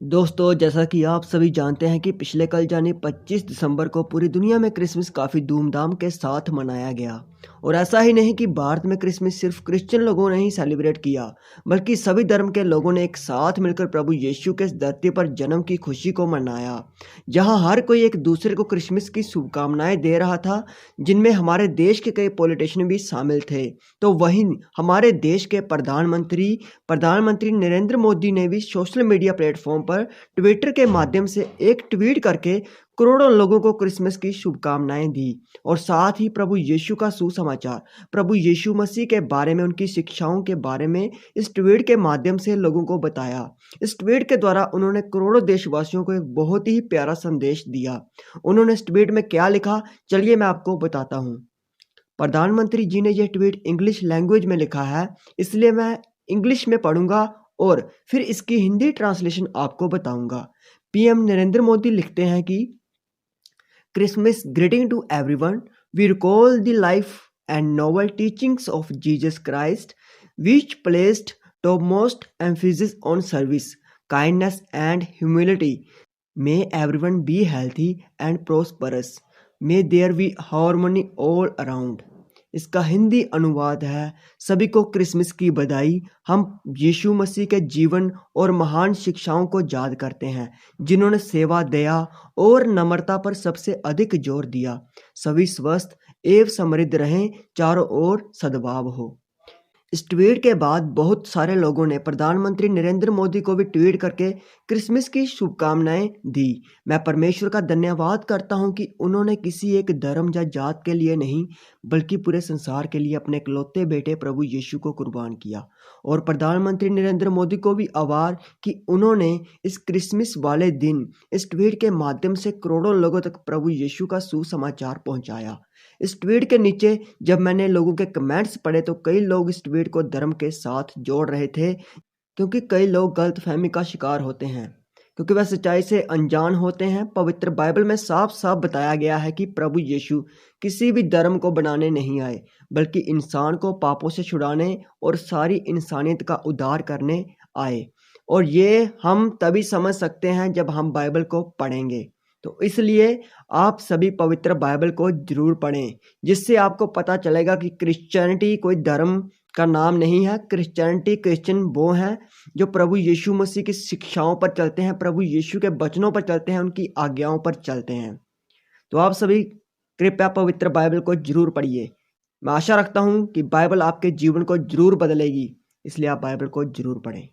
दोस्तों, जैसा कि आप सभी जानते हैं कि पिछले कल यानी 25 दिसंबर को पूरी दुनिया में क्रिसमस काफ़ी धूमधाम के साथ मनाया गया। और ऐसा ही नहीं कि भारत में क्रिसमस सिर्फ क्रिश्चियन लोगों ने ही सेलिब्रेट किया, बल्कि सभी धर्म के लोगों ने एक साथ मिलकर प्रभु यीशु के इस धरती पर जन्म की खुशी को मनाया। जहां हर कोई एक दूसरे को क्रिसमस की शुभकामनाएं दे रहा था, जिनमें हमारे देश के कई पॉलिटिशियन भी शामिल थे। तो वहीं हमारे देश के प्रधानमंत्री नरेंद्र मोदी ने भी सोशल मीडिया प्लेटफॉर्म पर ट्विटर के माध्यम से एक ट्वीट करके करोड़ों लोगों को क्रिसमस की शुभकामनाएं दी और साथ ही प्रभु यीशु का सुसमाचार, प्रभु यीशु मसीह के बारे में, उनकी शिक्षाओं के बारे में इस ट्वीट के माध्यम से लोगों को बताया। इस ट्वीट के द्वारा उन्होंने करोड़ों देशवासियों को एक बहुत ही प्यारा संदेश दिया। उन्होंने इस ट्वीट में क्या लिखा, चलिए मैं आपको बताता हूँ। प्रधानमंत्री जी ने यह ट्वीट इंग्लिश लैंग्वेज में लिखा है, इसलिए मैं इंग्लिश में पढ़ूंगा और फिर इसकी हिंदी ट्रांसलेशन आपको बताऊंगा। पीएम नरेंद्र मोदी लिखते हैं कि Christmas greeting to everyone. We recall the life and novel teachings of Jesus Christ, which placed topmost emphasis on service, kindness, and humility. May everyone be healthy and prosperous. May there be harmony all around. इसका हिंदी अनुवाद है, सभी को Christmas की बधाई। हम यीशु मसीह के जीवन और महान शिक्षाओं को याद करते हैं, जिन्होंने सेवा, दया और नम्रता पर सबसे अधिक जोर दिया। सभी स्वस्थ एवं समृद्ध रहें, चारों ओर सद्भाव हो। इस ट्वीट के बाद बहुत सारे लोगों ने प्रधानमंत्री नरेंद्र मोदी को भी ट्वीट करके क्रिसमस की शुभकामनाएं दी। मैं परमेश्वर का धन्यवाद करता हूं कि उन्होंने किसी एक धर्म या जात के लिए नहीं, बल्कि पूरे संसार के लिए अपने इकलौते बेटे प्रभु यीशु को कुर्बान किया। और प्रधानमंत्री नरेंद्र मोदी को भी आभार कि उन्होंने इस क्रिसमस वाले दिन इस ट्वीट के माध्यम से करोड़ों लोगों तक प्रभु यीशु का सुसमाचार पहुंचाया। इस ट्वीट के नीचे जब मैंने लोगों के कमेंट्स पढ़े तो कई लोग इस ट्वीट को धर्म के साथ जोड़ रहे थे, क्योंकि कई लोग गलतफहमी का शिकार होते हैं, क्योंकि वह सच्चाई से अनजान होते हैं। पवित्र बाइबल में साफ साफ बताया गया है कि प्रभु यीशु किसी भी धर्म को बनाने नहीं आए, बल्कि इंसान को पापों से छुड़ाने और सारी इंसानियत का उद्धार करने आए। और ये हम तभी समझ सकते हैं जब हम बाइबल को पढ़ेंगे। तो इसलिए आप सभी पवित्र बाइबल को जरूर पढ़ें, जिससे आपको पता चलेगा कि क्रिश्चियनिटी कोई धर्म का नाम नहीं है। क्रिश्चियन वो हैं जो प्रभु यीशु मसीह की शिक्षाओं पर चलते हैं, प्रभु यीशु के वचनों पर चलते हैं, उनकी आज्ञाओं पर चलते हैं। तो आप सभी कृपया पवित्र बाइबल को जरूर पढ़िए। मैं आशा रखता हूँ कि बाइबल आपके जीवन को जरूर बदलेगी, इसलिए आप बाइबल को जरूर पढ़ें।